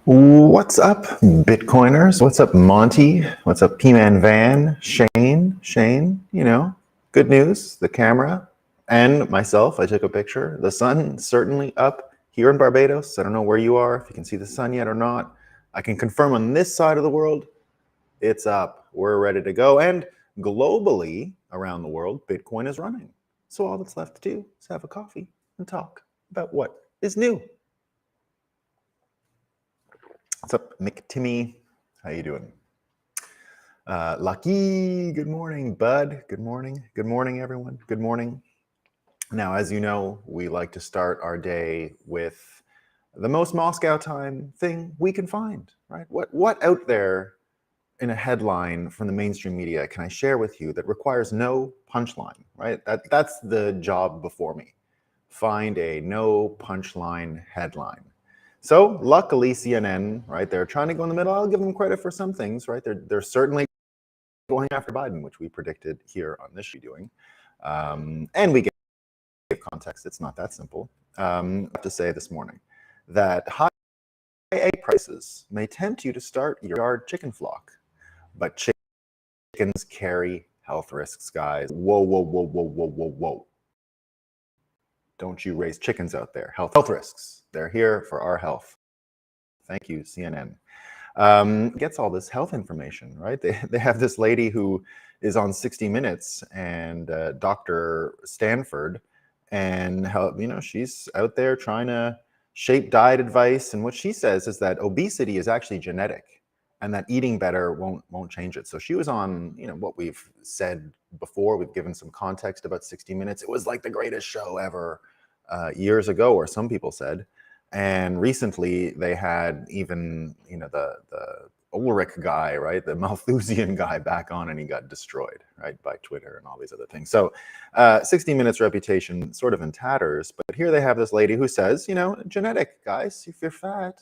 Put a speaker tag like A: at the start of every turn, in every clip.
A: What's up, Bitcoiners? What's up, Monty? What's up, P-Man Van? Shane, good news. The camera and myself, I took a picture. The sun certainly up here in Barbados. I don't know where you are, if you can see the sun yet or not. I can confirm on this side of the world, it's up. We're ready to go. And globally, around the world, Bitcoin is running. So all that's left to do is have a coffee and talk about what is new. What's up, McTimmy? How you doing? Lucky, good morning. Bud, good morning. Good morning, everyone. Good morning. Now, as you know, we like to start our day with the most Moscow time thing we can find, right? What out there in a headline from the mainstream media can I share with you that requires no punchline, right? That's the job before me. Find a no punchline headline. So luckily CNN, right, they're trying to go in the middle. I'll give them credit for some things, right? They're certainly going after Biden, which we predicted here on this show doing. And we give context. It's not that simple. I have to say this morning that high egg prices may tempt you to start your yard chicken flock, but chickens carry health risks, guys. Whoa. Don't you raise chickens out there. Health risks. They're here for our health. Thank you, CNN. Gets all this health information, right? They have this lady who is on 60 Minutes and Dr. Stanford, and she's out there trying to shape diet advice. And what she says is that obesity is actually genetic, and that eating better won't change it. So she was on, what we've said before. We've given some context about 60 Minutes. It was like the greatest show ever years ago, or some people said. And recently they had even, the Ulrich guy, right? The Malthusian guy back on, and he got destroyed, right? By Twitter and all these other things. So 60 Minutes reputation sort of in tatters. But here they have this lady who says, genetic, guys, if you're fat,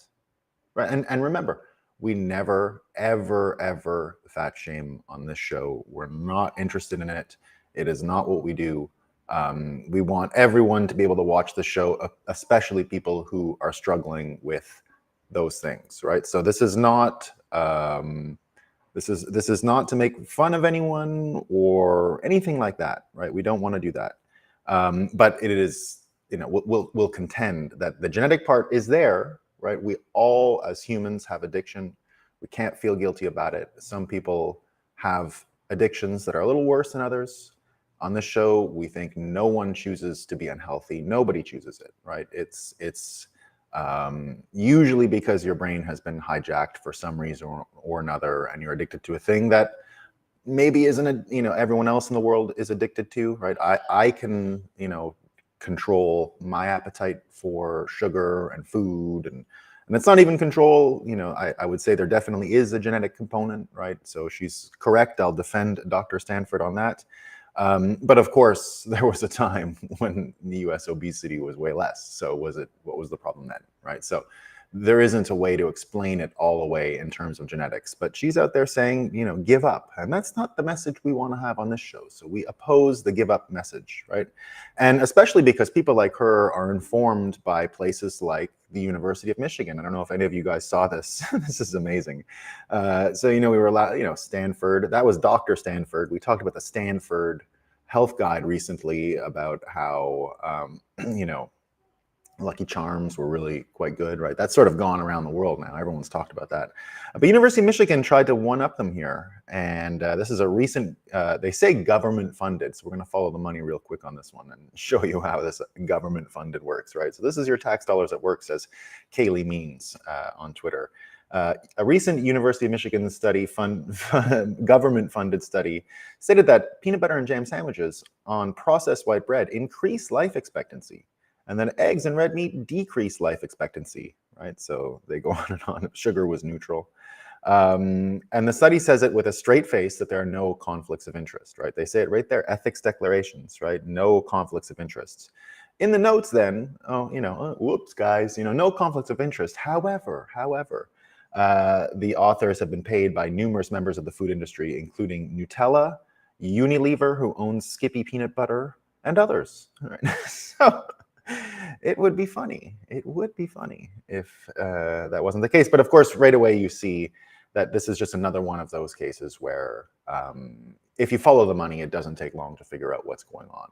A: right? And remember, we never, ever fat shame on this show. We're not interested in it. It is not what we do. We want everyone to be able to watch the show, especially people who are struggling with those things, right? So this is not this is not to make fun of anyone or anything like that, right? We don't want to do that, but it is, we'll contend that the genetic part is there, right? We all, as humans, have addiction. We can't feel guilty about it. Some people have addictions that are a little worse than others. On this show, we think no one chooses to be unhealthy. Nobody chooses it, right? It's usually because your brain has been hijacked for some reason or another, and you're addicted to a thing that maybe isn't, everyone else in the world is addicted to, right? I can, control my appetite for sugar and food, and it's not even control, I would say there definitely is a genetic component, right? So she's correct. I'll defend Dr. Stanford on that. But of course, there was a time when the U.S. obesity was way less. So what was the problem then, right? So there isn't a way to explain it all away in terms of genetics. But she's out there saying, give up. And that's not the message we want to have on this show. So we oppose the give up message, right? And especially because people like her are informed by places like the University of Michigan. I don't know if any of you guys saw this. This is amazing. So, we were allowed, Stanford, that was Dr. Stanford. We talked about the Stanford Health Guide recently about how, Lucky Charms were really quite good, right? That's sort of gone around the world now. Everyone's talked about that. But University of Michigan tried to one-up them here. And this is a recent, they say government funded. So we're going to follow the money real quick on this one and show you how this government funded works, right? So this is your tax dollars at work, says Kaylee Means on Twitter. A recent University of Michigan study, government-funded study, stated that peanut butter and jam sandwiches on processed white bread increase life expectancy, and then eggs and red meat decrease life expectancy, right? So they go on and on. Sugar was neutral. And the study says it with a straight face that there are no conflicts of interest, right? They say it right there, ethics declarations, right? No conflicts of interest. In the notes then, whoops, guys, no conflicts of interest. However, the authors have been paid by numerous members of the food industry, including Nutella, Unilever, who owns Skippy Peanut Butter, and others. Right? So It would be funny. It would be funny if that wasn't the case. But of course, right away you see that this is just another one of those cases where if you follow the money, it doesn't take long to figure out what's going on.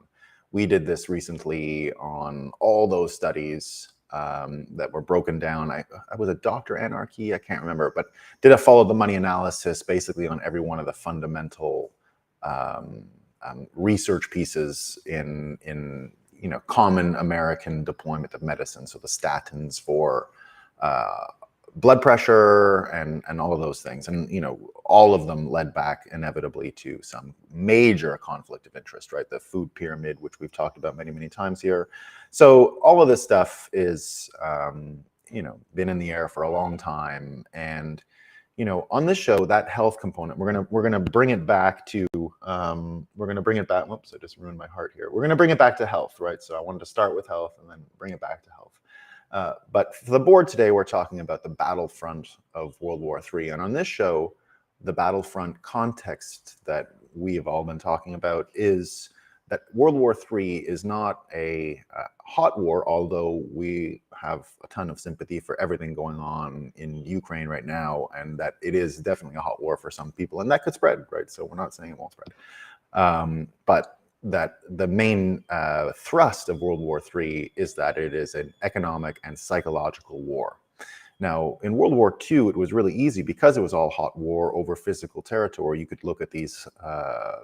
A: We did this recently on all those studies that were broken down. I was a Dr. Anarchy, I can't remember, but did a follow the money analysis basically on every one of the fundamental research pieces in common American deployment of medicine. So the statins for blood pressure and all of those things. And, all of them led back inevitably to some major conflict of interest, right? The food pyramid, which we've talked about many, many times here. So all of this stuff is, been in the air for a long time. And, on this show, that health component, we're gonna bring it back to, whoops, I just ruined my heart here. We're gonna bring it back to health, right? So I wanted to start with health and then bring it back to health. But for the board today, we're talking about the battlefront of World War III. And on this show, the battlefront context that we have all been talking about is that World War III is not a hot war, although we have a ton of sympathy for everything going on in Ukraine right now, and that it is definitely a hot war for some people, and that could spread, right? So we're not saying it won't spread. But that the main thrust of World War III is that it is an economic and psychological war. Now, in World War II, it was really easy because it was all hot war over physical territory. You could look at these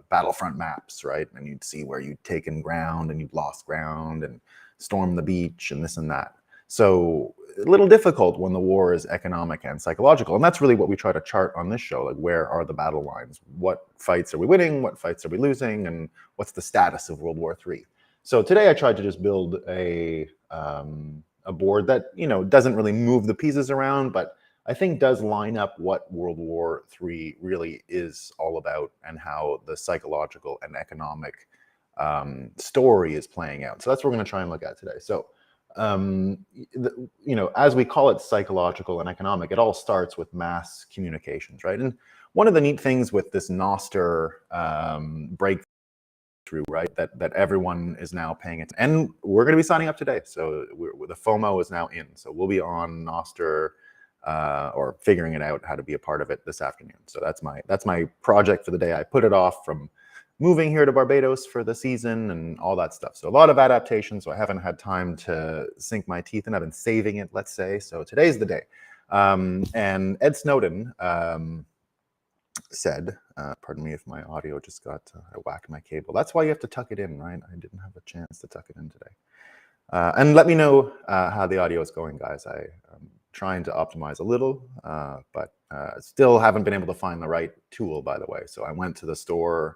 A: battlefront maps, right? And you'd see where you'd taken ground and you'd lost ground and stormed the beach and this and that. So a little difficult when the war is economic and psychological. And that's really what we try to chart on this show. Like, where are the battle lines? What fights are we winning? What fights are we losing? And what's the status of World War III? So today I tried to just build a board that, doesn't really move the pieces around, but I think does line up what World War III really is all about and how the psychological and economic story is playing out. So that's what we're going to try and look at today. So, as we call it psychological and economic, it all starts with mass communications, right? And one of the neat things with this NOSTR'ed breakthrough, right, that everyone is now paying attention, and we're going to be signing up today. So the FOMO is now in. So we'll be on NOSTR'ed or figuring it out how to be a part of it this afternoon. So that's my project for the day. I put it off from moving here to Barbados for the season and all that stuff. So a lot of adaptation. So I haven't had time to sink my teeth in. I've been saving it, let's say. So today's the day. And Ed Snowden said, pardon me if my audio just got, I whacked my cable. That's why you have to tuck it in, right? I didn't have a chance to tuck it in today. And let me know how the audio is going, guys. I'm trying to optimize a little, but still haven't been able to find the right tool, by the way. So I went to the store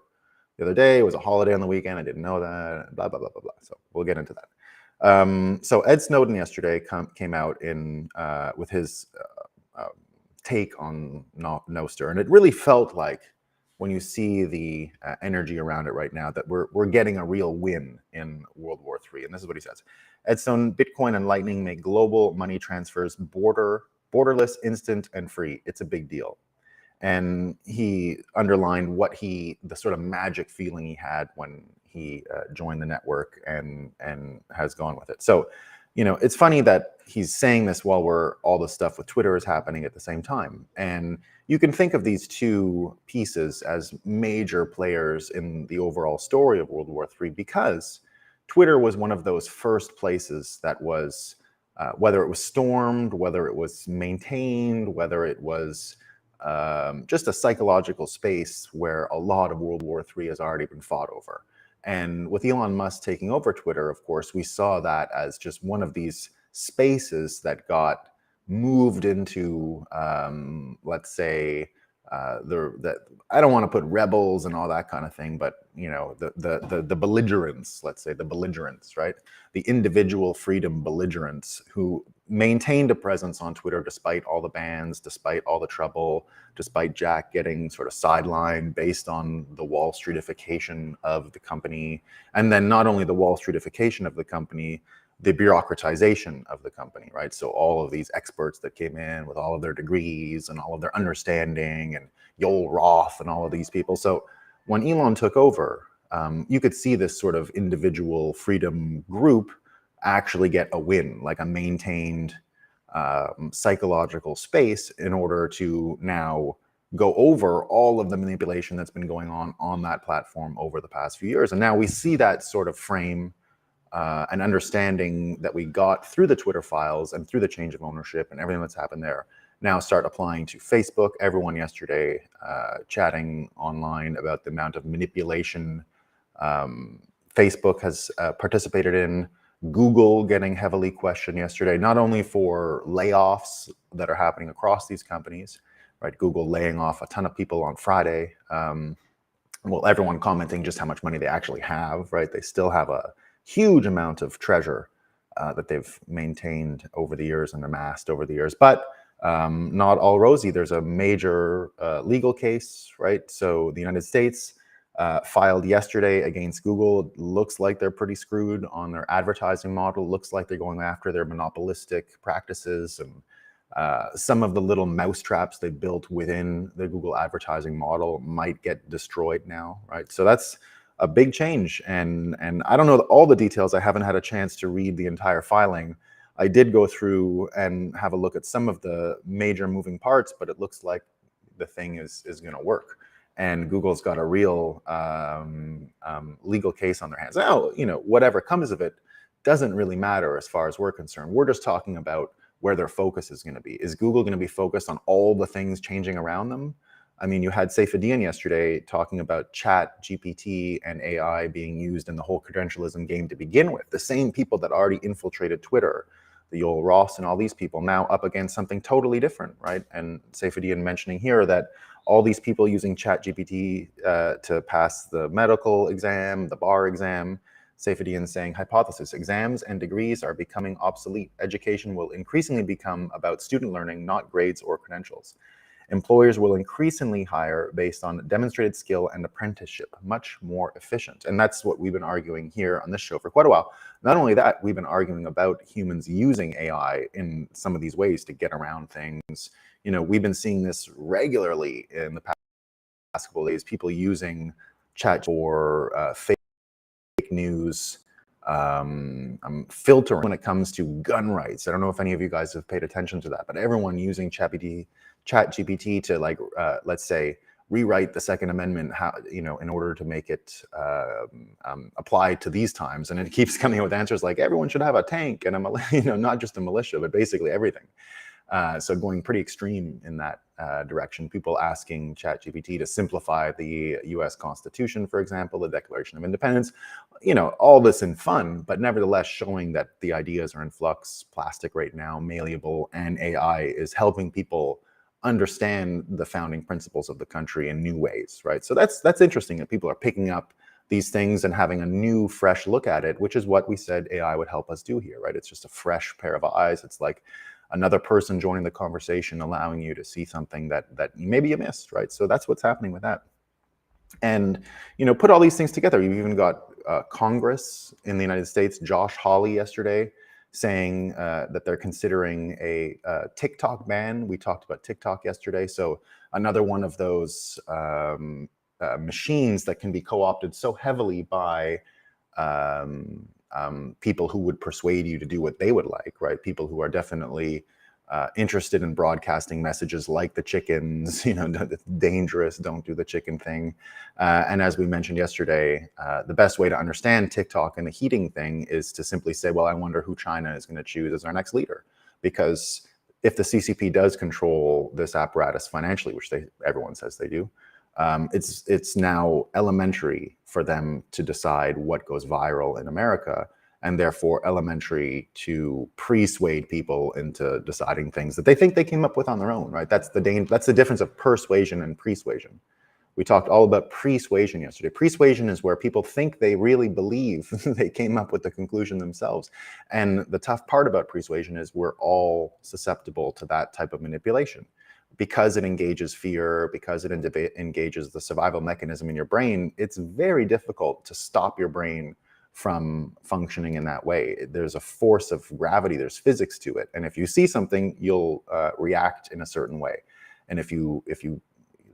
A: the other day. It was a holiday on the weekend. I didn't know that, blah, blah, blah, blah, blah. So we'll get into that. So Ed Snowden yesterday came out with his take on NOSTR'ed, and it really felt like, when you see the energy around it right now, that we're getting a real win in World War III. And this is what he says: Ed Snowden, Bitcoin and Lightning make global money transfers borderless, instant, and free. It's a big deal. And he underlined the sort of magic feeling he had when he joined the network and has gone with it. So, it's funny that he's saying this while all the stuff with Twitter is happening at the same time. And you can think of these two pieces as major players in the overall story of World War III, because Twitter was one of those first places that was, whether it was stormed, whether it was maintained, whether it was just a psychological space where a lot of World War III has already been fought over. And with Elon Musk taking over Twitter, of course, we saw that as just one of these spaces that got moved into, let's say, I don't want to put rebels and all that kind of thing, but the belligerents, let's say the belligerents, right? The individual freedom belligerents who maintained a presence on Twitter despite all the bans, despite all the trouble, despite Jack getting sort of sidelined based on the Wall Streetification of the company. And then not only the Wall Streetification of the company, the bureaucratization of the company, right? So all of these experts that came in with all of their degrees and all of their understanding, and Yoel Roth and all of these people. So when Elon took over, you could see this sort of individual freedom group actually get a win, like a maintained psychological space, in order to now go over all of the manipulation that's been going on that platform over the past few years. And now we see that sort of frame an understanding that we got through the Twitter files and through the change of ownership and everything that's happened there now start applying to Facebook. Everyone yesterday chatting online about the amount of manipulation Facebook has participated in. Google getting heavily questioned yesterday, not only for layoffs that are happening across these companies, right? Google laying off a ton of people on Friday. Well, everyone commenting just how much money they actually have, right? They still have a huge amount of treasure that they've maintained over the years and amassed over the years. But not all rosy. There's a major legal case, right? So the United States filed yesterday against Google. It looks like they're pretty screwed on their advertising model. Looks like they're going after their monopolistic practices, and some of the little mousetraps they built within the Google advertising model might get destroyed now, right? So that's a big change. And I don't know all the details. I haven't had a chance to read the entire filing. I did go through and have a look at some of the major moving parts, but it looks like the thing is going to work. And Google's got a real legal case on their hands. Now, whatever comes of it doesn't really matter as far as we're concerned. We're just talking about where their focus is going to be. Is Google going to be focused on all the things changing around them? I mean, you had Saifedean yesterday talking about Chat, GPT, and AI being used in the whole credentialism game to begin with. The same people that already infiltrated Twitter, the Yoel Ross and all these people, now up against something totally different, right? And Saifedean mentioning here that all these people using Chat GPT to pass the medical exam, the bar exam. Saifedean saying, hypothesis, exams and degrees are becoming obsolete. Education will increasingly become about student learning, not grades or credentials. Employers will increasingly hire based on demonstrated skill and apprenticeship, much more efficient. And that's what we've been arguing here on this show for quite a while. Not only that, we've been arguing about humans using AI in some of these ways to get around things. We've been seeing this regularly in the past couple of days, people using chat for fake news, filtering when it comes to gun rights. I don't know if any of you guys have paid attention to that, but everyone using ChatGPT to let's say rewrite the Second Amendment, in order to make it apply to these times. And it keeps coming with answers like everyone should have a tank and not just a militia, but basically everything. So going pretty extreme in that direction. People asking ChatGPT to simplify the U.S. Constitution, for example, the Declaration of Independence, all this in fun, but nevertheless showing that the ideas are in flux. Plastic right now, malleable, and AI is helping people understand the founding principles of the country in new ways, right? So that's interesting that people are picking up these things and having a new, fresh look at it, which is what we said AI would help us do here, right? It's just a fresh pair of eyes. It's like another person joining the conversation, allowing you to see something that maybe you missed, right? So that's what's happening with that. And, put all these things together. You've even got Congress in the United States, Josh Hawley yesterday, saying that they're considering a TikTok ban. We talked about TikTok yesterday. So another one of those machines that can be co-opted so heavily by people who would persuade you to do what they would like, right? People who are definitely interested in broadcasting messages like the chickens, it's dangerous, don't do the chicken thing. And as we mentioned yesterday, the best way to understand TikTok and the heating thing is to simply say, well, I wonder who China is going to choose as our next leader. Because if the CCP does control this apparatus financially, which everyone says they do, it's now elementary for them to decide what goes viral in America, and therefore elementary to persuade people into deciding things that they think they came up with on their own, right? That's the difference of persuasion and persuasion. We talked all about persuasion yesterday. Persuasion is where people think they really believe they came up with the conclusion themselves. And the tough part about persuasion is we're all susceptible to that type of manipulation. Because it engages fear, because it engages the survival mechanism in your brain, it's very difficult to stop your brain from functioning in that way. There's a force of gravity, there's physics to it. And if you see something, you'll react in a certain way. And if you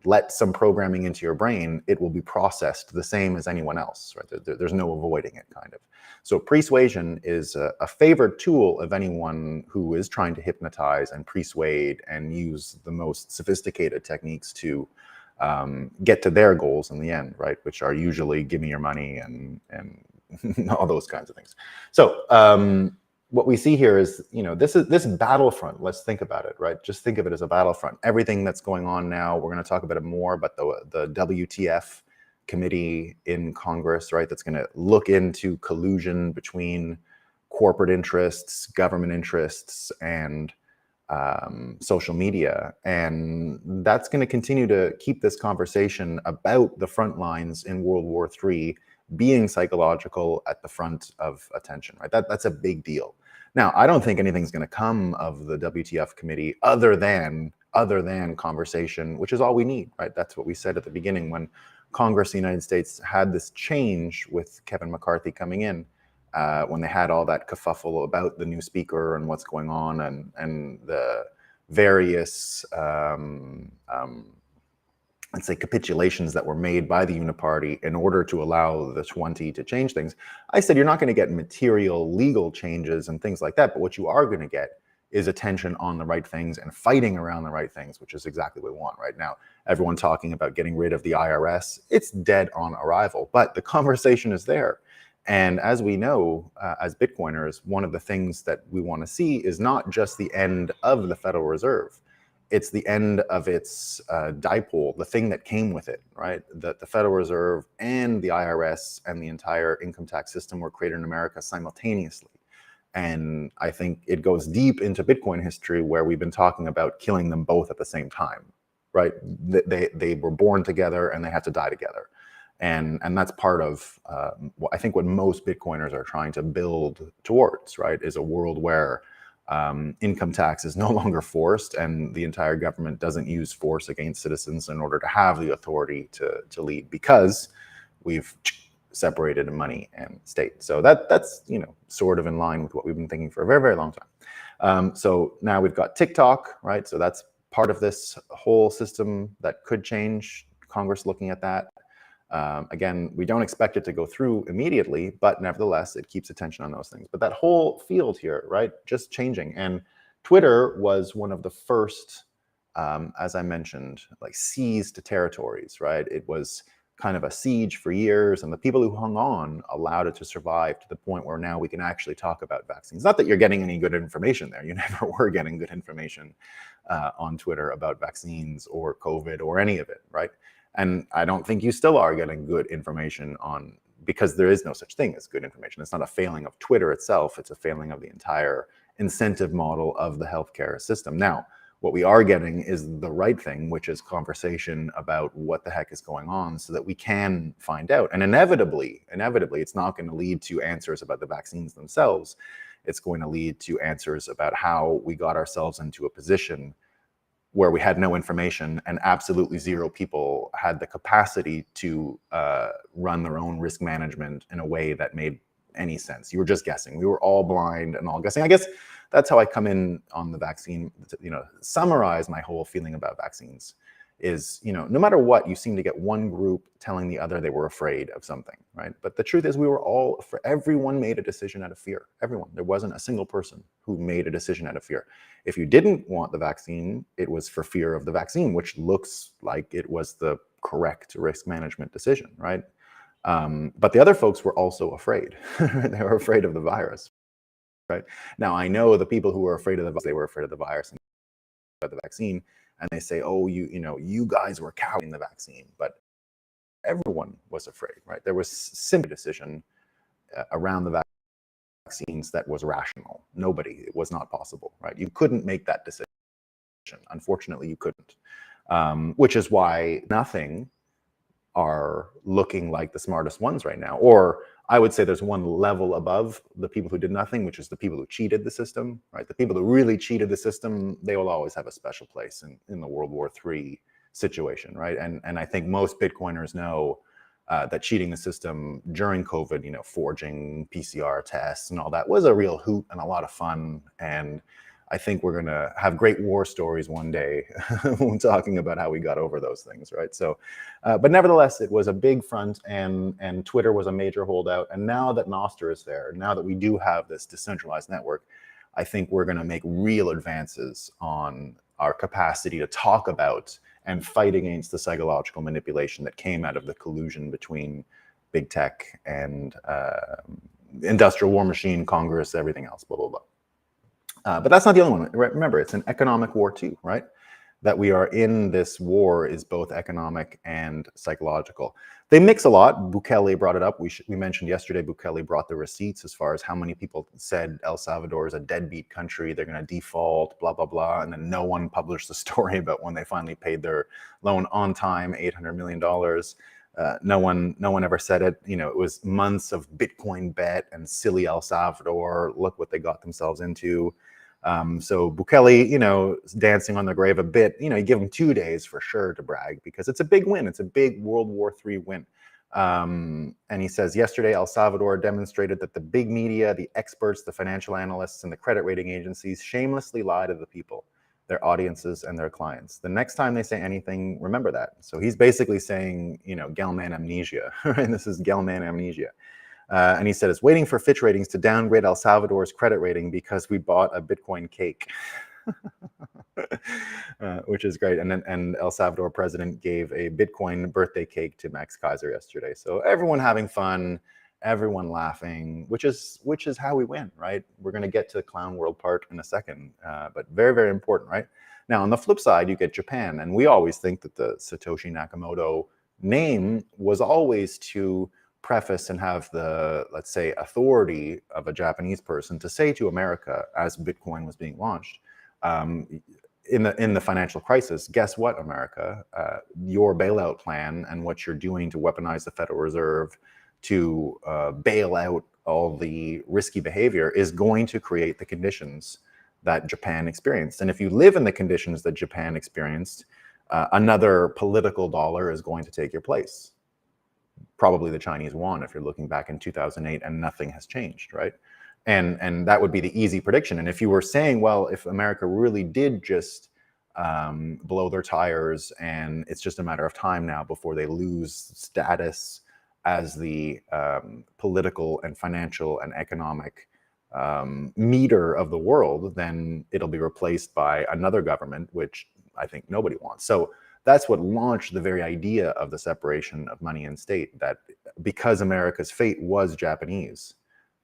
A: let some programming into your brain, it will be processed the same as anyone else, right? There's no avoiding it, kind of. So persuasion is a favored tool of anyone who is trying to hypnotize and persuade and use the most sophisticated techniques to get to their goals in the end, right? Which are usually give me your money and all those kinds of things. So what we see here is, this battlefront. Let's think about it, right? Just think of it as a battlefront. Everything that's going on now, we're going to talk about it more, but the WTF committee in Congress, right? That's going to look into collusion between corporate interests, government interests, and social media. And that's going to continue to keep this conversation about the front lines in World War III being psychological at the front of attention, right? That's a big deal. Now, I don't think anything's going to come of the WTF committee other than conversation, which is all we need, right? That's what we said at the beginning when Congress in the United States had this change with Kevin McCarthy coming in, when they had all that kerfuffle about the new speaker and what's going on and the various let's say capitulations that were made by the Uniparty in order to allow the 20 to change things. I said, you're not going to get material legal changes and things like that, but what you are going to get is attention on the right things and fighting around the right things, which is exactly what we want right now. Everyone talking about getting rid of the IRS, it's dead on arrival, but the conversation is there. And as we know, as Bitcoiners, one of the things that we want to see is not just the end of the Federal Reserve. It's the end of its dipole, the thing that came with it, right? That the Federal Reserve and the IRS and the entire income tax system were created in America simultaneously. And I think it goes deep into Bitcoin history where we've been talking about killing them both at the same time, right? They were born together and they had to die together. And that's part of I think what most Bitcoiners are trying to build towards, right? Is a world where income tax is no longer forced and the entire government doesn't use force against citizens in order to have the authority to lead, because we've separated money and state. So that's sort of in line with what we've been thinking for a very, very long time. So now we've got TikTok, right? So that's part of this whole system that could change. Congress looking at that. Again, we don't expect it to go through immediately, but nevertheless, it keeps attention on those things. But that whole field here, right, just changing. And Twitter was one of the first, as I mentioned, like seized territories, right? It was kind of a siege for years, and the people who hung on allowed it to survive to the point where now we can actually talk about vaccines. Not that you're getting any good information there. You never were getting good information on Twitter about vaccines or COVID or any of it, right? And I don't think you still are getting good information on, because there is no such thing as good information. It's not a failing of Twitter itself. It's a failing of the entire incentive model of the healthcare system. Now, what we are getting is the right thing, which is conversation about what the heck is going on so that we can find out. And inevitably, it's not going to lead to answers about the vaccines themselves. It's going to lead to answers about how we got ourselves into a position where we had no information and absolutely zero people had the capacity to run their own risk management in a way that made any sense. You were just guessing. We were all blind and all guessing. I guess that's how I come in on the vaccine, to, summarize my whole feeling about vaccines is, no matter what, you seem to get one group telling the other they were afraid of something, right? But the truth is everyone made a decision out of fear. Everyone. There wasn't a single person who made a decision out of fear. If you didn't want the vaccine, it was for fear of the vaccine, which looks like it was the correct risk management decision, right? But the other folks were also afraid. They were afraid of the virus, right? Now, I know the people who were afraid of the virus, they were afraid of the virus and about the vaccine, and they say, oh, you guys were cowing the vaccine, but everyone was afraid, right? There was simply a decision around the vaccines that was rational. It was not possible, right? You couldn't make that decision. Unfortunately, you couldn't, which is why nothing are looking like the smartest ones right now. Or I would say there's one level above the people who did nothing, which is the people who cheated the system, right? The people who really cheated the system, they will always have a special place in the World War III situation, right? And I think most Bitcoiners know that cheating the system during COVID, forging PCR tests and all that was a real hoot and a lot of fun. And I think we're going to have great war stories one day talking about how we got over those things, right? So, but nevertheless, it was a big front, and Twitter was a major holdout. And now that Nostr is there, now that we do have this decentralized network, I think we're going to make real advances on our capacity to talk about and fight against the psychological manipulation that came out of the collusion between big tech and industrial war machine, Congress, everything else, blah, blah, blah. But that's not the only one. Remember, it's an economic war too, right? That we are in this war is both economic and psychological. They mix a lot. Bukele brought it up. We mentioned yesterday, Bukele brought the receipts as far as how many people said El Salvador is a deadbeat country. They're going to default, blah, blah, blah. And then no one published the story about when they finally paid their loan on time, $800 million. No one ever said it. You know, it was months of Bitcoin bet and silly El Salvador. Look what they got themselves into. So Bukele, you know, dancing on the grave a bit. You know, you give him 2 days for sure to brag because it's a big win. It's a big World War III win. And he says, yesterday, El Salvador demonstrated that the big media, the experts, the financial analysts, and the credit rating agencies shamelessly lie to the people, their audiences, and their clients. The next time they say anything, remember that. So he's basically saying, you know, Gelman amnesia. And this is Gelman amnesia. And he said, it's waiting for Fitch Ratings to downgrade El Salvador's credit rating because we bought a Bitcoin cake, which is great. And El Salvador president gave a Bitcoin birthday cake to Max Kaiser yesterday. So everyone having fun, everyone laughing, which is how we win, right? We're going to get to the clown world part in a second, but very, very important, right? Now, on the flip side, you get Japan. And we always think that the Satoshi Nakamoto name was always to preface and have the, let's say, authority of a Japanese person to say to America as Bitcoin was being launched in the financial crisis, guess what, America, your bailout plan and what you're doing to weaponize the Federal Reserve to bail out all the risky behavior is going to create the conditions that Japan experienced. And if you live in the conditions that Japan experienced, another political dollar is going to take your place. Probably the Chinese yuan if you're looking back in 2008 and nothing has changed, right? And that would be the easy prediction. And if you were saying, well, if America really did just blow their tires and it's just a matter of time now before they lose status as the political and financial and economic meter of the world, then it'll be replaced by another government, which I think nobody wants. So that's what launched the very idea of the separation of money and state, that because America's fate was Japanese,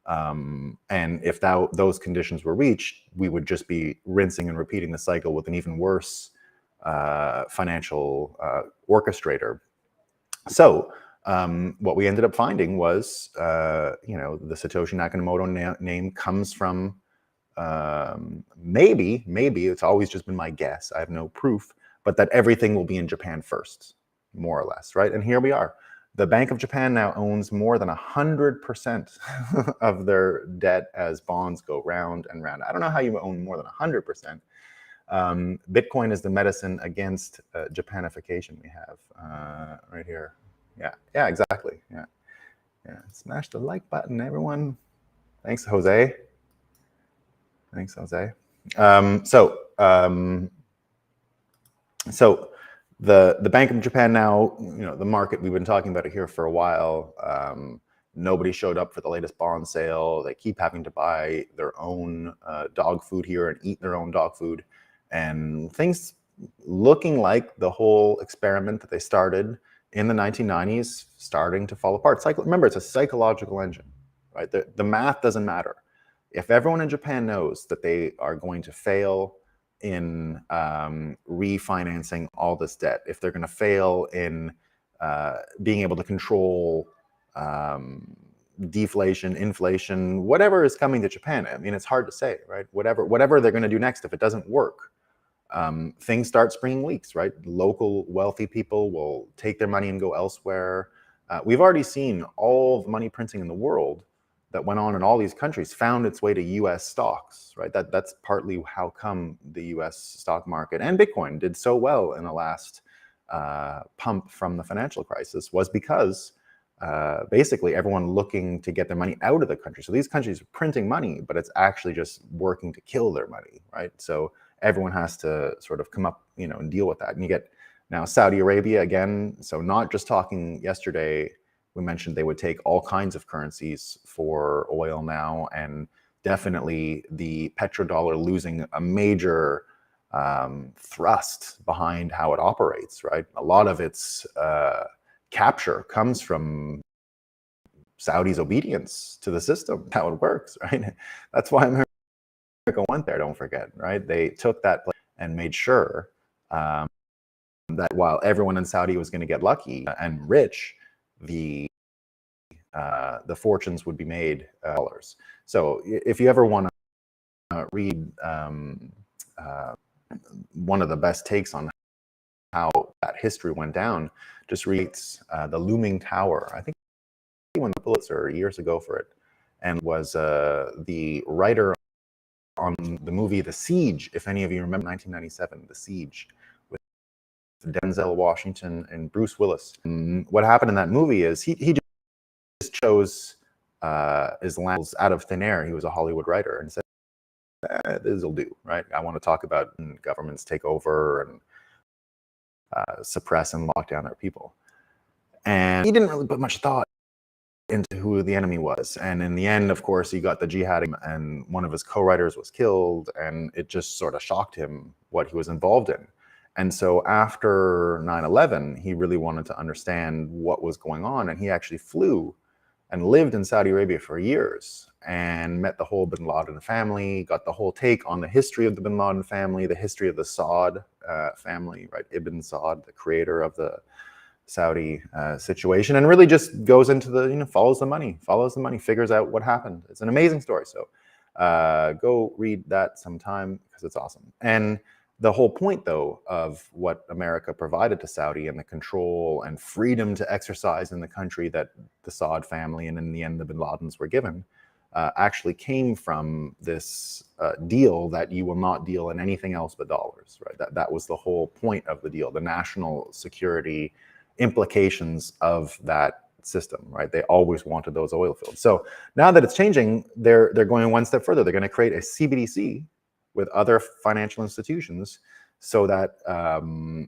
A: and if those conditions were reached, we would just be rinsing and repeating the cycle with an even worse financial orchestrator. So what we ended up finding was, you know, the Satoshi Nakamoto name comes from, maybe, it's always just been my guess, I have no proof, but that everything will be in Japan first, more or less, right? And here we are. The Bank of Japan now owns more than 100% of their debt as bonds go round and round. I don't know how you own more than 100%. Bitcoin is the medicine against Japanification we have right here. Yeah, exactly. Yeah. Smash the like button, everyone. Thanks, Jose. So the Bank of Japan now, you know, the market, we've been talking about it here for a while. Nobody showed up for the latest bond sale. They keep having to buy their own dog food here and eat their own dog food. And things looking like the whole experiment that they started in the 1990s starting to fall apart. Remember, it's a psychological engine, right? The math doesn't matter. If everyone in Japan knows that they are going to fail in refinancing all this debt, if they're going to fail in being able to control deflation, inflation, whatever is coming to Japan. I mean, it's hard to say, right? Whatever they're going to do next, if it doesn't work, things start springing leaks, right? Local wealthy people will take their money and go elsewhere. We've already seen all the money printing in the world that went on in all these countries found its way to US stocks, right? That's partly how come the US stock market and Bitcoin did so well in the last pump from the financial crisis, was because basically everyone looking to get their money out of the country. So these countries are printing money, but it's actually just working to kill their money, right? So everyone has to sort of come up, and deal with that. And you get now Saudi Arabia again. So not just talking yesterday, we mentioned they would take all kinds of currencies for oil now, and definitely the petrodollar losing a major thrust behind how it operates, right? A lot of its capture comes from Saudi's obedience to the system, how it works, right? That's why America went there, don't forget, right? They took that place and made sure that while everyone in Saudi was going to get lucky and rich, the fortunes would be made dollars. So if you ever want to read one of the best takes on how that history went down, just reads The Looming Tower. I think he won the Pulitzer years ago for it, and was the writer on the movie The Siege, if any of you remember 1997, The Siege, with Denzel Washington and Bruce Willis. And what happened in that movie is he just chose Islam out of thin air. He was a Hollywood writer and said, this will do, right? I want to talk about governments take over and suppress and lock down our people. And he didn't really put much thought into who the enemy was. And in the end, of course, he got the jihad, and one of his co-writers was killed, and it just sort of shocked him what he was involved in. And so after 9/11, he really wanted to understand what was going on, and he actually flew and lived in Saudi Arabia for years and met the whole bin Laden family, got the whole take on the history of the bin Laden family, the history of the Saud family, right? Ibn Saud, the creator of the Saudi situation, and really just goes into the, follows the money, figures out what happened. It's an amazing story. So go read that sometime because it's awesome. And the whole point, though, of what America provided to Saudi and the control and freedom to exercise in the country that the Saud family and in the end the bin Ladens were given actually came from this deal that you will not deal in anything else but dollars, right? That was the whole point of the deal, the national security implications of that system, right? They always wanted those oil fields. So now that it's changing, they're going one step further. They're going to create a CBDC with other financial institutions so that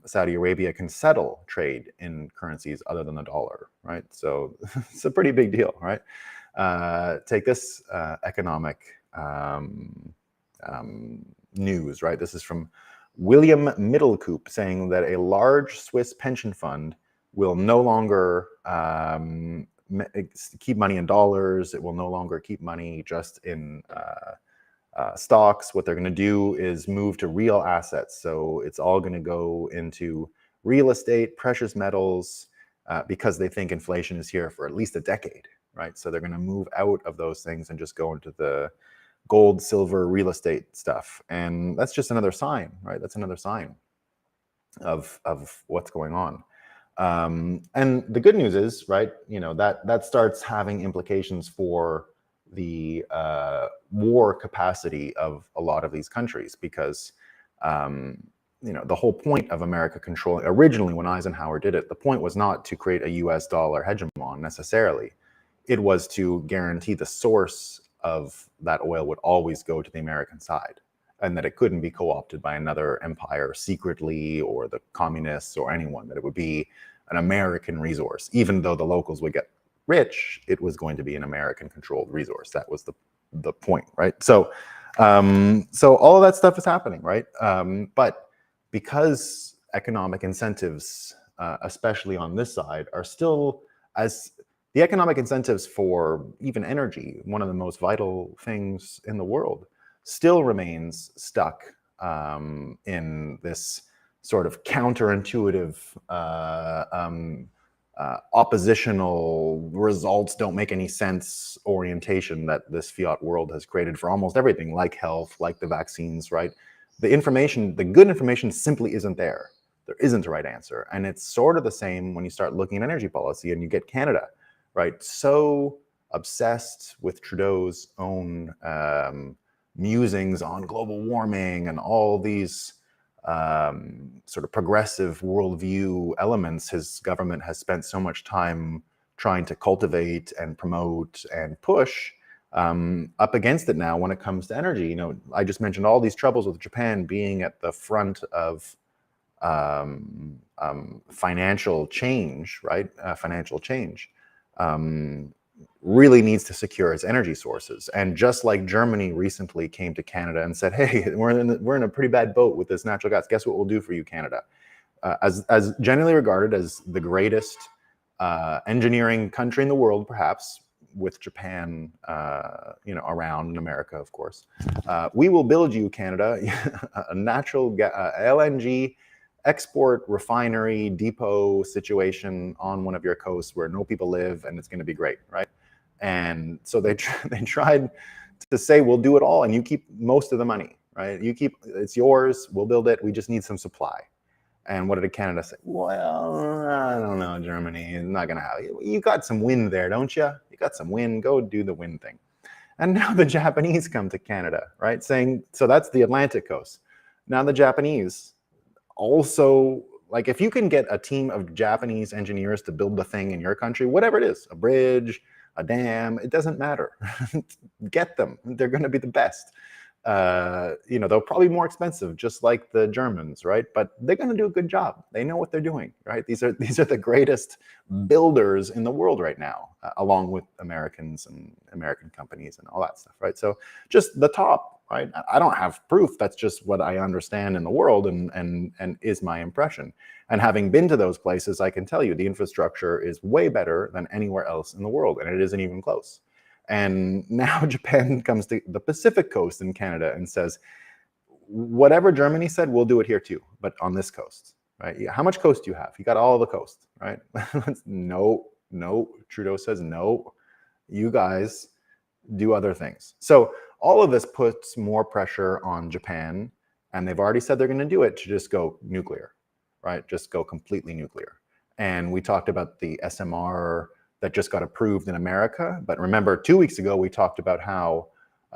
A: Saudi Arabia can settle trade in currencies other than the dollar, right? So it's a pretty big deal, right? Take this economic news, right? This is from William Middlecoop saying that a large Swiss pension fund will no longer keep money in dollars. It will no longer keep money just in stocks. What they're going to do is move to real assets. So it's all going to go into real estate, precious metals, because they think inflation is here for at least a decade, right? So they're going to move out of those things and just go into the gold, silver, real estate stuff. And that's just another sign, right? That's another sign of what's going on. And the good news is, right, that starts having implications for the war capacity of a lot of these countries, because the whole point of America controlling, originally when Eisenhower did it, the point was not to create a US dollar hegemon necessarily. It was to guarantee the source of that oil would always go to the American side, and that it couldn't be co-opted by another empire secretly, or the communists or anyone, that it would be an American resource. Even though the locals would get rich, it was going to be an American controlled resource. That was the point, right? So so all of that stuff is happening, right? But because economic incentives, especially on this side, are still, as the economic incentives for even energy, one of the most vital things in the world, still remains stuck in this sort of counterintuitive, oppositional, results don't make any sense orientation that this fiat world has created for almost everything, like health, like the vaccines, right? The information, the good information simply isn't there. There isn't a right answer. And it's sort of the same when you start looking at energy policy and you get Canada, right? So obsessed with Trudeau's own musings on global warming and all these sort of progressive worldview elements. His government has spent so much time trying to cultivate and promote and push up against it now when it comes to energy. You know, I just mentioned all these troubles with Japan being at the front of financial change, right? Financial change really needs to secure its energy sources. And just like Germany recently came to Canada and said, hey, we're in a pretty bad boat with this natural gas. Guess what we'll do for you, Canada? As generally regarded as the greatest engineering country in the world, perhaps, with Japan, you know, around, in America, of course. We will build you, Canada, a natural LNG export refinery depot situation on one of your coasts where no people live, and it's going to be great, right? And so they tried to say, we'll do it all, and you keep most of the money, right? You keep, it's yours, we'll build it, we just need some supply. And what did Canada say? Well, I don't know, Germany is not going to have it. You got some wind there, don't you? You got some wind, go do the wind thing. And now the Japanese come to Canada, right? Saying, so that's the Atlantic coast. Now the Japanese also, like, if you can get a team of Japanese engineers to build the thing in your country, whatever it is, a bridge, a dam, it doesn't matter. Get them. They're going to be the best. You know, they'll probably be more expensive, just like the Germans, right? But they're going to do a good job. They know what they're doing, right? These are the greatest builders in the world right now, along with Americans and American companies and all that stuff, right? So just the top, right? I don't have proof. That's just what I understand in the world and is my impression. And having been to those places, I can tell you the infrastructure is way better than anywhere else in the world, and it isn't even close. And now Japan comes to the Pacific coast in Canada and says, whatever Germany said, we'll do it here too, but on this coast, right? How much coast do you have? You got all the coast, right? No, Trudeau says, no, you guys do other things. So all of this puts more pressure on Japan, and they've already said they're going to do it, to just go nuclear, right? Just go completely nuclear. And we talked about the SMR that just got approved in America. But remember, 2 weeks ago, we talked about how,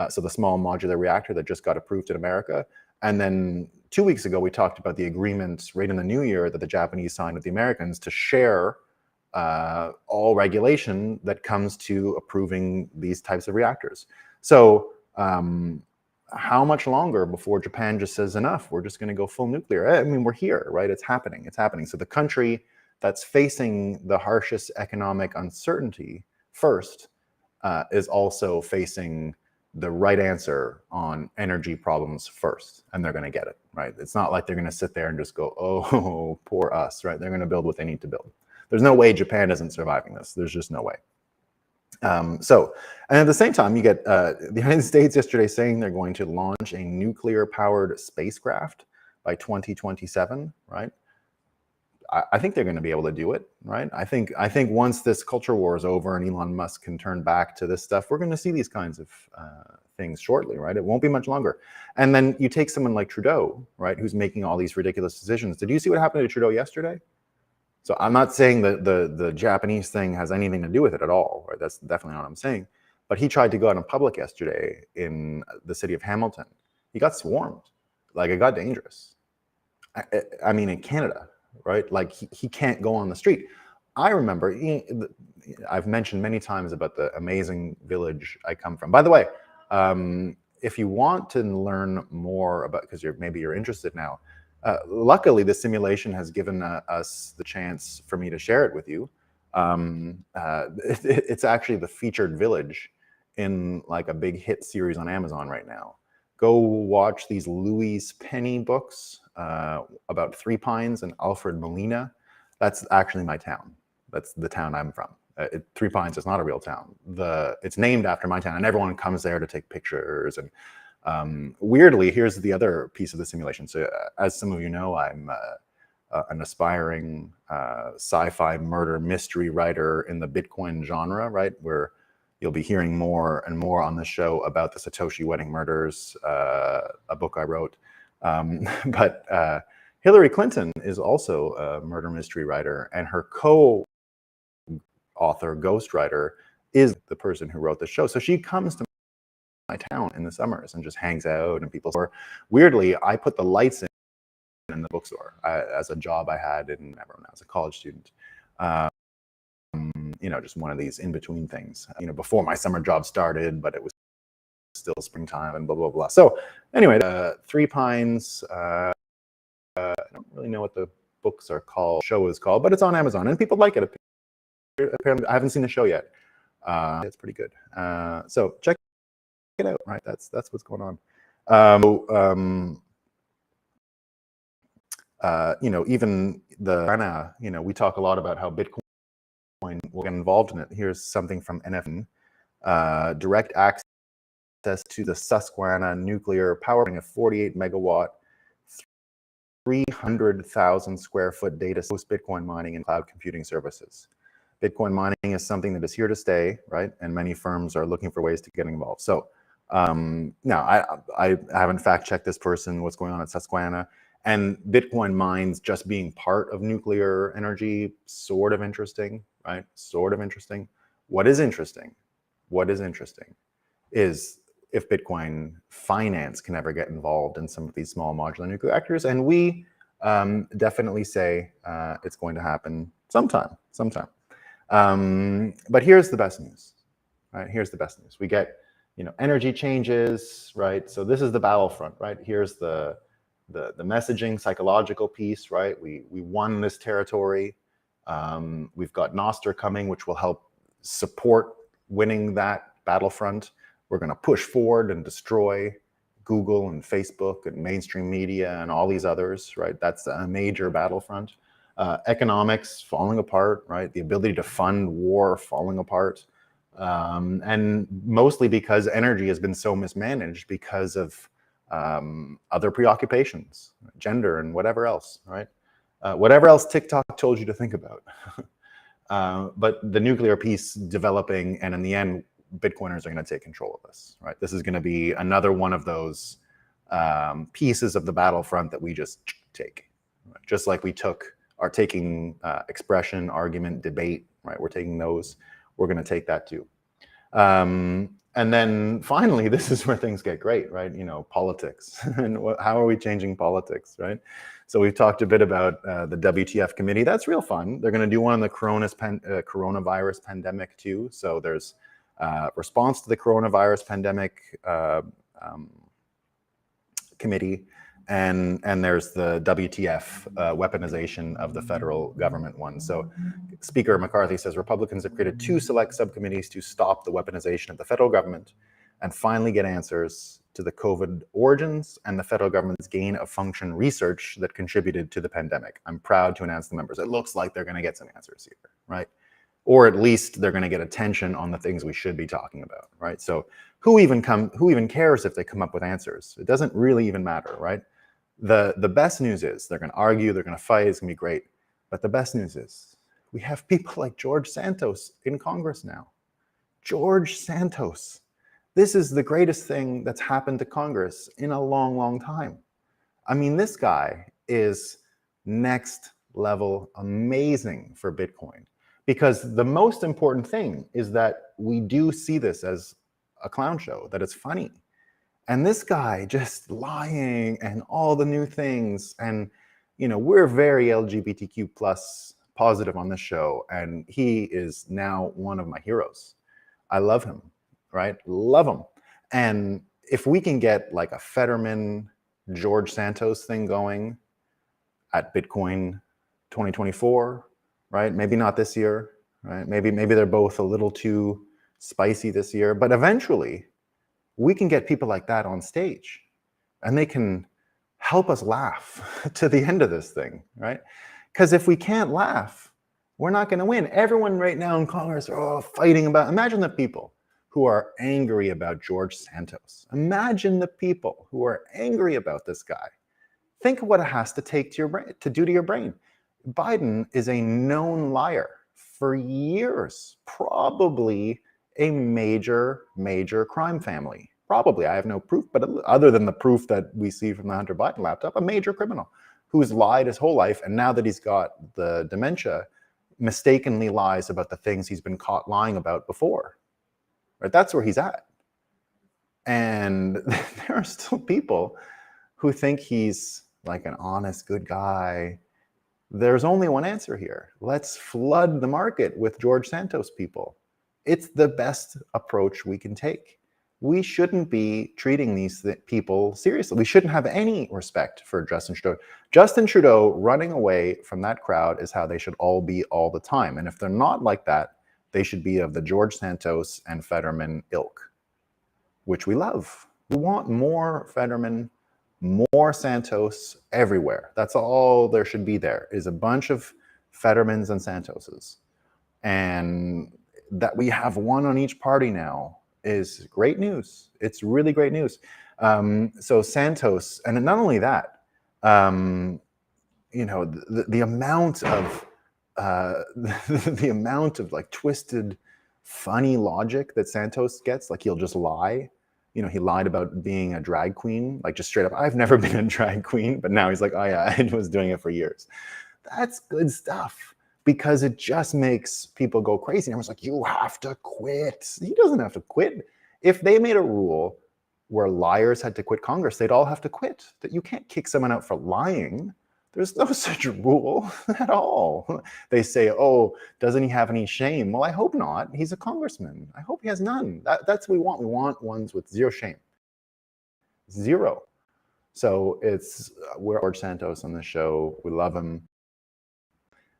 A: so the small modular reactor that just got approved in America. And then 2 weeks ago, we talked about the agreement right in the new year that the Japanese signed with the Americans to share all regulation that comes to approving these types of reactors. So how much longer before Japan just says enough? We're just going to go full nuclear. I mean, we're here, right? It's happening. It's happening. So the country that's facing the harshest economic uncertainty first is also facing the right answer on energy problems first, and they're going to get it, right? It's not like they're going to sit there and just go, oh, poor us, right? They're going to build what they need to build. There's no way Japan isn't surviving this. There's just no way. And at the same time, you get the United States yesterday saying they're going to launch a nuclear-powered spacecraft by 2027, right? I think they're going to be able to do it, right? I think once this culture war is over and Elon Musk can turn back to this stuff, we're going to see these kinds of things shortly, right? It won't be much longer. And then you take someone like Trudeau, right, who's making all these ridiculous decisions. Did you see what happened to Trudeau yesterday? So I'm not saying that the Japanese thing has anything to do with it at all, right? That's definitely not what I'm saying. But he tried to go out in public yesterday in the city of Hamilton. He got swarmed. Like, it got dangerous. I mean, in Canada, right? Like, he can't go on the street. I remember, I've mentioned many times about the amazing village I come from. By the way, if you want to learn more about, because maybe you're interested now, luckily the simulation has given us the chance for me to share it with you. It's actually the featured village in like a big hit series on Amazon right now. Go watch these Louise Penny books about Three Pines and Alfred Molina. That's actually my town. That's the town I'm from. Three Pines is not a real town. It's named after my town, and everyone comes there to take pictures. And weirdly, here's the other piece of the simulation. So as some of you know, I'm an aspiring sci-fi murder mystery writer in the Bitcoin genre, right? Where you'll be hearing more and more on the show about the Satoshi wedding murders, a book I wrote. But Hillary Clinton is also a murder mystery writer, and her co-author, ghostwriter, is the person who wrote the show. So she comes to my town in the summers and just hangs out, and people. Weirdly, I put the lights in the bookstore as a job I had when I was a college student. just one of these in-between things, before my summer job started, but it was still springtime and blah, blah, blah. So anyway, Three Pines, I don't really know what the books are called, show is called, but it's on Amazon and people like it. Apparently, I haven't seen the show yet. It's pretty good. So check it out, right? That's what's going on. Even the, we talk a lot about how Bitcoin will get involved in it. Here's something from NFN. Direct access to the Susquehanna nuclear power plant, a 48 megawatt, 300,000 square foot data host Bitcoin mining and cloud computing services. Bitcoin mining is something that is here to stay, right? And many firms are looking for ways to get involved. So now I haven't fact checked this person, what's going on at Susquehanna, and Bitcoin mines just being part of nuclear energy, sort of interesting, right? Sort of interesting. What is interesting is if Bitcoin finance can ever get involved in some of these small modular nuclear reactors, and we definitely say it's going to happen sometime. But here's the best news, right? Here's the best news. We get, energy changes, right? So this is the battlefront, right? Here's the messaging, psychological piece, right? We won this territory. We've got NOSTR'ed coming, which will help support winning that battlefront. We're going to push forward and destroy Google and Facebook and mainstream media and all these others, right? That's a major battlefront. Economics falling apart, right? The ability to fund war falling apart. And mostly because energy has been so mismanaged because of other preoccupations, gender and whatever else, right? Whatever else TikTok told you to think about. But the nuclear piece developing, and in the end, Bitcoiners are going to take control of this, right? This is going to be another one of those pieces of the battlefront that we just take, right? Just like we are taking expression, argument, debate, right? We're taking those. We're going to take that too. And then finally, this is where things get great, right? Politics. And how are we changing politics, right? So we've talked a bit about the WTF committee. That's real fun. They're going to do one on the coronavirus pandemic too. So there's response to the coronavirus pandemic committee, and there's the WTF weaponization of the federal government one. So Speaker McCarthy says Republicans have created 2 select subcommittees to stop the weaponization of the federal government and finally get answers to the COVID origins and the federal government's gain of function research that contributed to the pandemic. I'm proud to announce the members. It looks like they're going to get some answers here, right? Or at least they're going to get attention on the things we should be talking about, right? So who even cares if they come up with answers? It doesn't really even matter, right? The best news is they're going to argue, they're going to fight, it's going to be great. But the best news is we have people like George Santos in Congress now. George Santos. This is the greatest thing that's happened to Congress in a long, long time. I mean, this guy is next level amazing for Bitcoin. Because the most important thing is that we do see this as a clown show, that it's funny. And this guy just lying and all the new things. And, we're very LGBTQ plus positive on this show. And he is now one of my heroes. I love him, right? Love him. And if we can get like a Fetterman, George Santos thing going at Bitcoin 2024, right? Maybe not this year, right? Maybe they're both a little too spicy this year, but eventually we can get people like that on stage and they can help us laugh to the end of this thing, right? Because if we can't laugh, we're not going to win. Everyone right now in Congress are all fighting about, imagine the people who are angry about George Santos. Imagine the people who are angry about this guy. Think of what it has to take to do to your brain. Biden is a known liar for years, probably a major, major crime family. Probably, I have no proof, but other than the proof that we see from the Hunter Biden laptop, a major criminal who's lied his whole life, and now that he's got the dementia, mistakenly lies about the things he's been caught lying about before. Right? That's where he's at. And there are still people who think he's like an honest, good guy, There's only one answer here. Let's flood the market with George Santos people. It's the best approach we can take. We shouldn't be treating these people seriously. We shouldn't have any respect for Justin Trudeau. Justin Trudeau running away from that crowd is how they should all be all the time. And if they're not like that, they should be of the George Santos and Fetterman ilk, which we love. We want more Fetterman, more Santos everywhere. That's all there should be there, is a bunch of Fettermans and Santoses. And that we have one on each party now is great news. It's really great news. So Santos, and not only that, you know, the amount of the amount of like twisted, funny logic that Santos gets, like he'll just lie. You know, he lied about being a drag queen, like just straight up, I've never been a drag queen, but now he's like, oh yeah, I was doing it for years. That's good stuff, because it just makes people go crazy. And everyone's like, you have to quit. He doesn't have to quit. If they made a rule where liars had to quit Congress, they'd all have to quit. That you can't kick someone out for lying. There's no such rule at all. They say, oh, doesn't he have any shame? Well, I hope not. He's a congressman. I hope he has none. That's what we want. We want ones with zero shame. Zero. So we're George Santos on the show. We love him.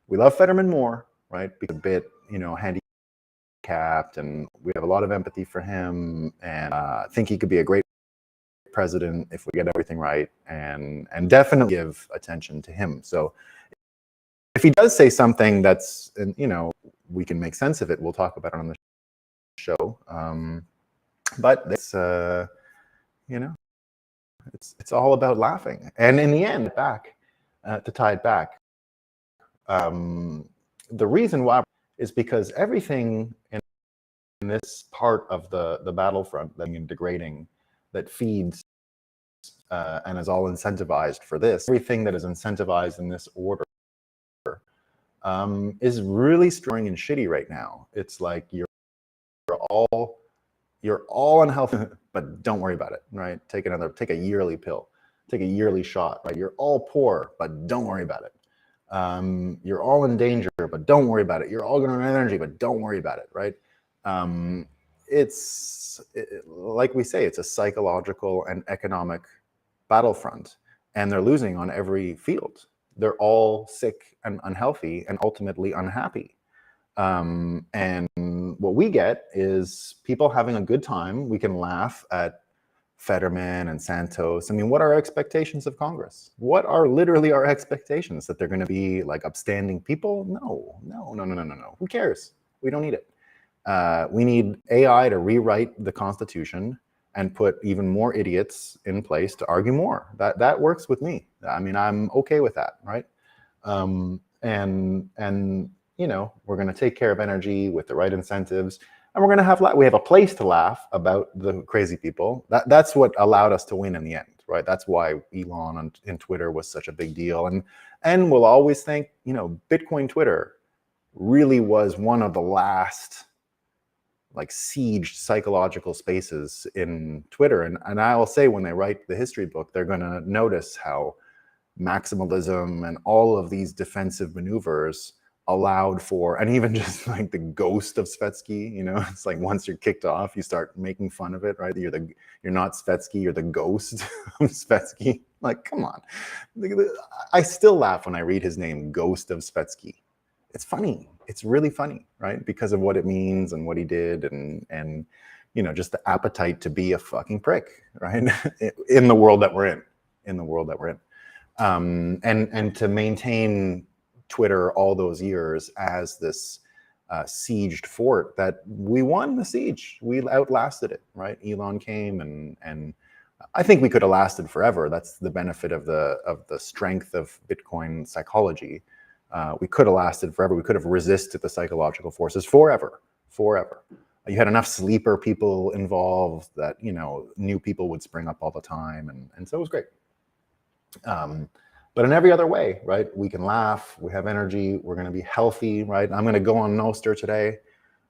A: We love Fetterman more, right? Because a bit, you know, handicapped, and we have a lot of empathy for him, and think he could be a great president if we get everything right, and definitely give attention to him. So if he does say something that's, you know, we can make sense of it, we'll talk about it on the show. But it's, you know, it's all about laughing. And in the end, to tie it back, the reason why is because everything in this part of the battlefront that is degrading, that feeds and is all incentivized for this, everything that is incentivized in this order is really strong and shitty right now. It's like you're all unhealthy, but don't worry about it, right? Take a yearly pill, take a yearly shot, right? You're all poor, but don't worry about it. You're all in danger, but don't worry about it. You're all going to run out of energy, but don't worry about it, right? Like we say, it's a psychological and economic battlefront, and they're losing on every field. They're all sick and unhealthy and ultimately unhappy. And what we get is people having a good time. We can laugh at Fetterman and Santos. I mean, what are our expectations of Congress? What are literally our expectations? That they're going to be like upstanding people? No. Who cares? We don't need it. We need AI to rewrite the Constitution and put even more idiots in place to argue more. That works with me. I mean, I'm okay with that, right? And you know, we're going to take care of energy with the right incentives, and we're going to we have a place to laugh about the crazy people. That's what allowed us to win in the end, right? That's why Elon in Twitter was such a big deal, and we'll always think, you know, Bitcoin Twitter really was one of the last like sieged psychological spaces in Twitter. And I'll say, when they write the history book, they're going to notice how maximalism and all of these defensive maneuvers allowed for, and even just like the ghost of Svetsky, you know, it's like once you're kicked off, you start making fun of it, right? You're not Svetsky, you're the ghost of Svetsky. Like, come on. I still laugh when I read his name, Ghost of Svetsky. It's funny. It's really funny, right? Because of what it means and what he did, and you know, just the appetite to be a fucking prick, right? In the world that we're in. And to maintain Twitter all those years as this sieged fort that we won the siege. We outlasted it, right? Elon came, and I think we could have lasted forever. That's the benefit of the strength of Bitcoin psychology. We could have lasted forever. We could have resisted the psychological forces forever. You had enough sleeper people involved that, you know, new people would spring up all the time, and so it was great. But in every other way, right? We can laugh, we have energy, we're going to be healthy, right? I'm going to go on NOSTR'ed today,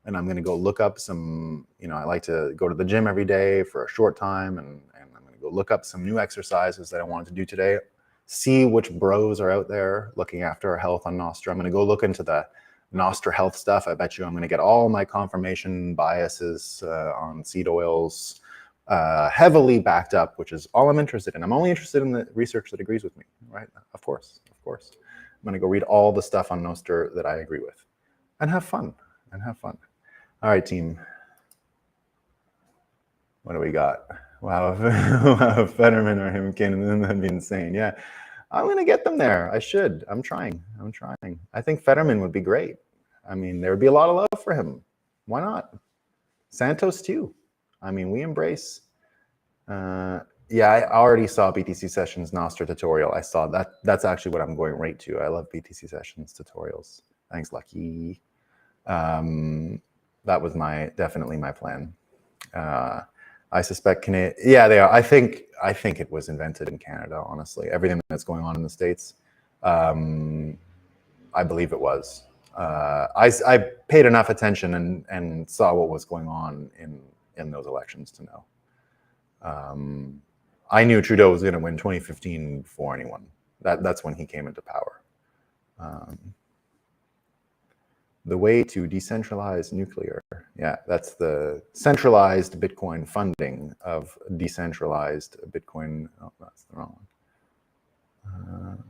A: and I'm going to go look up some, you know, I like to go to the gym every day for a short time, and I'm going to go look up some new exercises that I wanted to do today. see which bros are out there looking after our health on Nostr. I'm going to go look into the Nostr health stuff. I bet you I'm going to get all my confirmation biases on seed oils heavily backed up, which is all I'm interested in. I'm only interested in the research that agrees with me, right? Of course. I'm going to go read all the stuff on Nostr that I agree with and have fun. All right, team. What do we got? Wow, Fetterman or him can that'd be insane. Yeah, I'm gonna get them there. I should. I'm trying. I think Fetterman would be great. I mean, there would be a lot of love for him. Why not? Santos too. I mean, we embrace. Yeah, I already saw BTC Sessions Nostr tutorial. I saw that. That's actually what I'm going right to. I love BTC Sessions tutorials. Thanks, Lucky. That was definitely my plan. I suspect Canada. Yeah, they are. I think it was invented in Canada. Honestly, everything that's going on in the States, I believe it was. I paid enough attention and saw what was going on in those elections to know. I knew Trudeau was going to win 2015 before anyone. That's when he came into power. The way to decentralize nuclear. Yeah, that's the centralized Bitcoin funding of decentralized Bitcoin. Oh, that's the wrong one.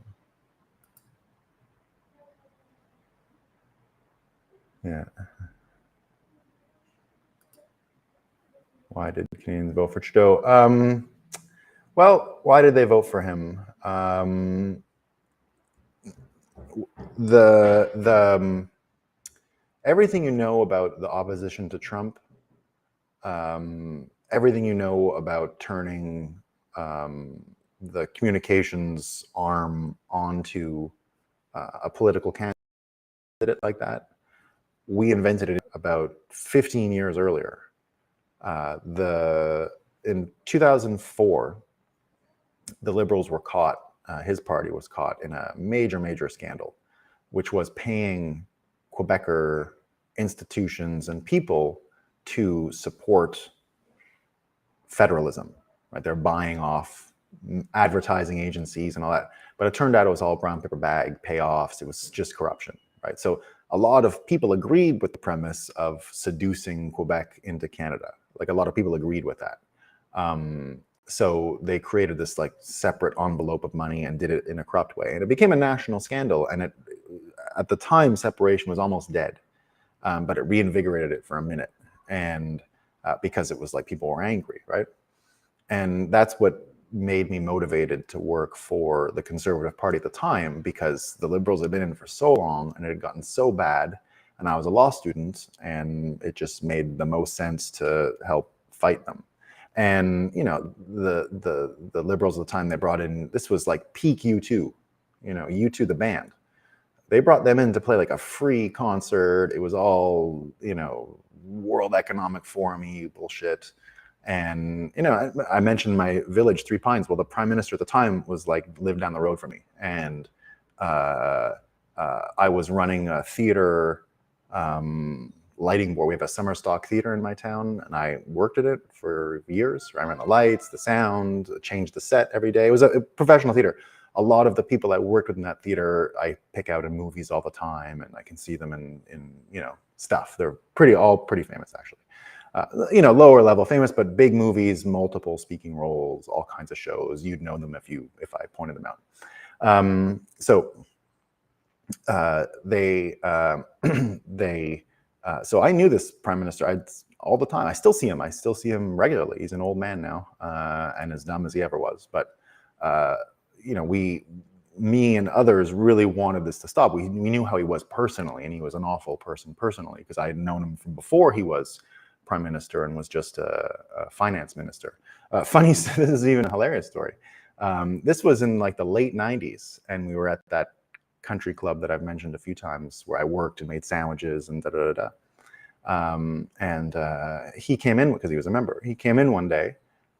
A: Yeah. Why did Canadians vote for Trudeau? Well, why did they vote for him? Everything you know about the opposition to Trump, everything you know about turning the communications arm onto a political candidate like that, we invented it about 15 years earlier. In 2004, the Liberals were caught, his party was caught in a major scandal, which was paying Quebecer institutions and people to support federalism, right? They're buying off advertising agencies and all that. But it turned out it was all brown paper bag payoffs. It was just corruption, right? So a lot of people agreed with the premise of seducing Quebec into Canada. Like a lot of people agreed with that. So they created this like separate envelope of money and did it in a corrupt way. And it became a national scandal. And at the time, separation was almost dead. But it reinvigorated it for a minute. And because it was like people were angry, right? And that's what made me motivated to work for the Conservative Party at the time, because the Liberals had been in for so long and it had gotten so bad. And I was a law student, and it just made the most sense to help fight them. And you know, the Liberals at the time, they brought in, this was like peak U2, you know, U2 the band. They brought them in to play like a free concert. It was all, you know, World Economic Forum-y bullshit. And, you know, I mentioned my village, Three Pines. Well, the prime minister at the time was like, lived down the road from me. And I was running a theater lighting board. We have a summer stock theater in my town, and I worked at it for years. I ran the lights, the sound, changed the set every day. It was a professional theater. A lot of the people I worked with in that theater, I pick out in movies all the time, and I can see them in you know, stuff. They're all pretty famous, actually. You know, lower level famous, but big movies, multiple speaking roles, all kinds of shows. You'd know them if I pointed them out. So I knew this prime minister all the time. I still see him. I still see him regularly. He's an old man now, and as dumb as he ever was. But you know, me and others really wanted this to stop. We knew how he was personally, and he was an awful person personally, because I had known him from before he was prime minister and was just a finance minister. Funny, this is even a hilarious story. This was in like the late 90s, and we were at that country club that I've mentioned a few times, where I worked and made sandwiches and he came in because he was a member. He came in one day,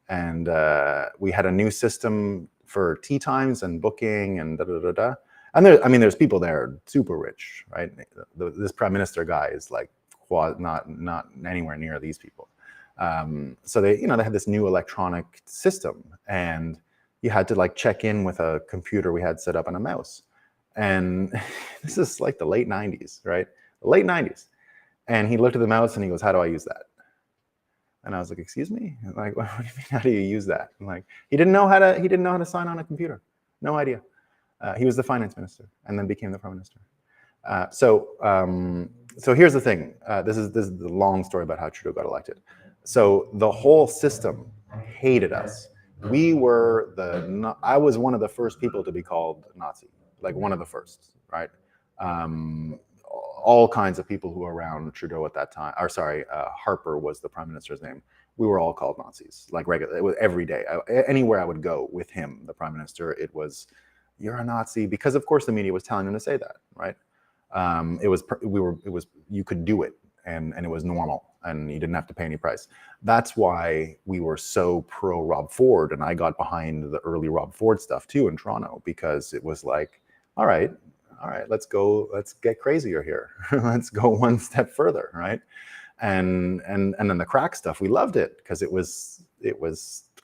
A: and we had a new system for tea times and booking and And I mean, there's people there super rich, right? This prime minister guy is like not anywhere near these people. So they had this new electronic system, and you had to like check in with a computer we had set up on a mouse. And this is like the late 90s, right? The late 90s. And he looked at the mouse and he goes, "How do I use that?" And I was like, "Excuse me?" Like, what do you mean, how do you use that? And like, he didn't know how to sign on a computer. No idea. He was the finance minister and then became the prime minister. So here's the thing. This is the long story about how Trudeau got elected. So the whole system hated us. I was one of the first people to be called Nazi, like one of the first, right? All kinds of people who were around Trudeau at that time, or sorry, Harper was the prime minister's name. We were all called Nazis, like regular. It was every day. Anywhere I would go with him, the prime minister, it was, "You're a Nazi," because of course the media was telling them to say that, right? You could do it, and it was normal, and you didn't have to pay any price. That's why we were so pro Rob Ford, and I got behind the early Rob Ford stuff too in Toronto, because it was like, all right, let's get crazier here. Let's go one step further, right? And then the crack stuff, we loved it because it was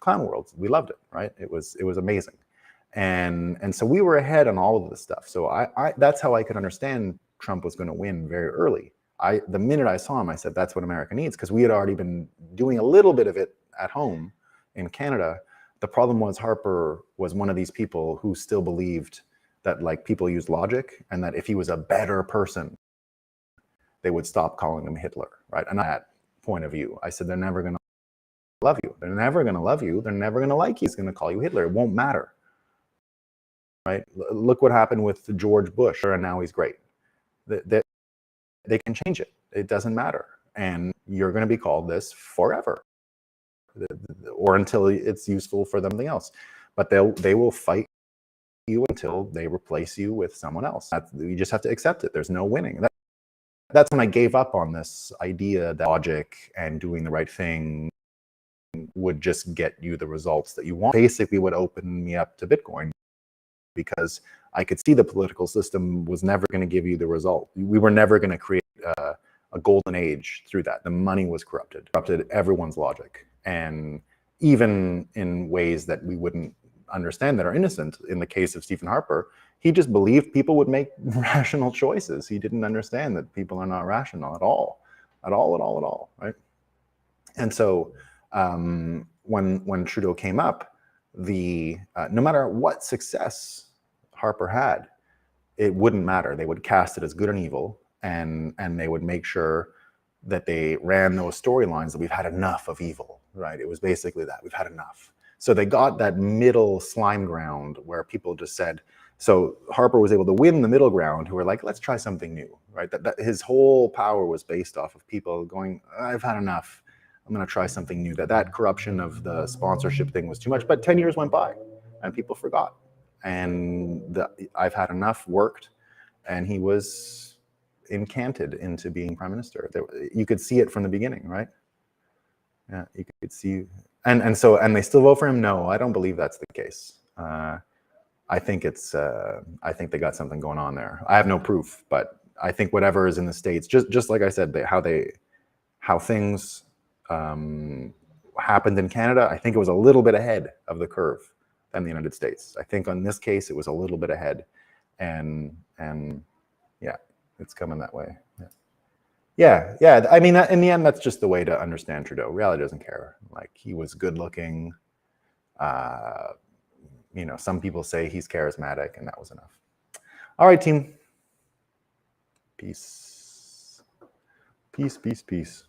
A: clown world. We loved it, right? It was amazing. And so we were ahead on all of this stuff. So I that's how I could understand Trump was going to win very early. The minute I saw him, I said, that's what America needs, because we had already been doing a little bit of it at home in Canada. The problem was Harper was one of these people who still believed that like people use logic, and that if he was a better person, they would stop calling him Hitler, right? And that point of view, I said, they're never going to love you. They're never going to love you. They're never going to like you. He's going to call you Hitler. It won't matter. Right? Look what happened with George Bush, and now he's great. They can change it. It doesn't matter. And you're going to be called this forever, or until it's useful for something else. But they will fight you until they replace you with someone else. You just have to accept it. There's no winning. That's when I gave up on this idea that logic and doing the right thing would just get you the results that you want. Basically, what opened me up to Bitcoin, because I could see the political system was never going to give you the result. We were never going to create a golden age through that. The money was corrupted everyone's logic, and even in ways that we wouldn't understand, that are innocent. In the case of Stephen Harper, he just believed people would make rational choices. He didn't understand that people are not rational at all, right? And so when Trudeau came up, no matter what success Harper had, it wouldn't matter. They would cast it as good and evil, and they would make sure that they ran those storylines that we've had enough of evil, right? It was basically that, we've had enough. So they got that middle slime ground where people just said, so Harper was able to win the middle ground, who were like, let's try something new, right? That his whole power was based off of people going, I've had enough. I'm going to try something new. That corruption of the sponsorship thing was too much. But 10 years went by and people forgot. And I've had enough worked, and he was incanted into being prime minister. You could see it from the beginning, right? Yeah, you could see. And they still vote for him? No, I don't believe that's the case. I think they got something going on there. I have no proof, but I think whatever is in the States, just like I said, how things happened in Canada, I think it was a little bit ahead of the curve than the United States. I think on this case, it was a little bit ahead, and yeah, it's coming that way. Yeah. I mean, in the end, that's just the way to understand Trudeau. Reality doesn't care. Like, he was good looking. Some people say he's charismatic, and that was enough. All right, team. Peace. Peace.